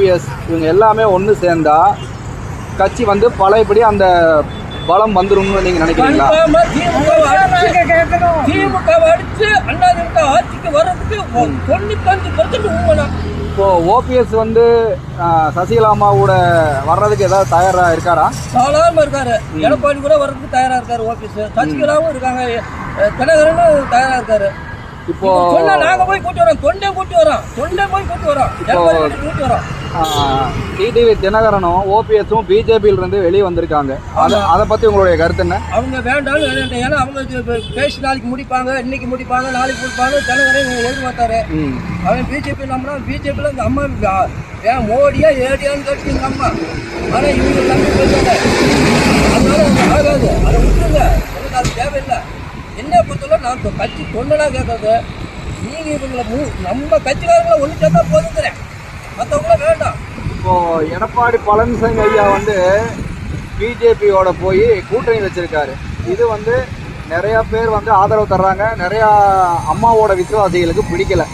OPS இவங்க எல்லாமே ஒன்று சேர்ந்தா கட்சி வந்து பழையபடி அந்த பலம் வந்துரும்னு நீங்க நினைக்கிறீங்களா? திமுக அடிச்சு அதிமுக ஆட்சிக்கு வர்றதுக்கு 95% உண்மைதான். இப்போ ஓபிஎஸ் வந்து சசிகலாமாவோட வர்றதுக்கு ஏதாவது தயாரா இருக்காரா? சாதாரணமா இருக்காரு. எடப்பாடி கூட வர்றதுக்கு தயாரா இருக்காரு ஓபிஎஸ். சசிகலாவும் இருக்காங்க, தினகரனும் தயாரா இருக்காரு. இப்போ நாங்க போய் கூட்டி வரோம், தொண்டை கூட்டி வரோம், கூட்டி வரோம். டிடிவி தினகரனும் ஓபிஎஸும் பிஜேபியில இருந்து வெளியே வந்திருக்காங்க. அதை பத்தி உங்களுடைய கருத்து என்ன? அவங்க வேண்டாம், ஏன்னா அவங்க பேசி நாளைக்கு முடிப்பாங்க, இன்னைக்கு முடிப்பாங்க, நாளைக்கு முடிப்பாங்க. தினகரன் எதிர்பார்த்தாரு. அவன் பிஜேபி நம்பினா பிஜேபியில இந்த அம்மா மோடியா ஏடியான்னு கேட்டு எங்க அம்மா. ஆனா இவங்க நம்பி போயிட்டாங்க. அதனால ஆகாது, அதை விட்டுருங்க, எனக்கு அது தேவையில்லை. என்ன பொறுத்தவரை நான் கட்சி தொண்டனா கேட்கறது, நீங்க இவங்களை நம்ம கட்சிக்காரங்களை ஒன்று சேர்த்தா போதுங்கிறேன், மற்றவங்கள வேண்டாம். இப்போ எடப்பாடி பழனிசாமி ஐயா வந்து பிஜேபியோட போய் கூட்டணி வச்சிருக்காரு. இது வந்து நிறைய பேர் வந்து ஆதரவு தர்றாங்க, நிறைய அம்மாவோட விசுவாசிகளுக்கு பிடிக்கல.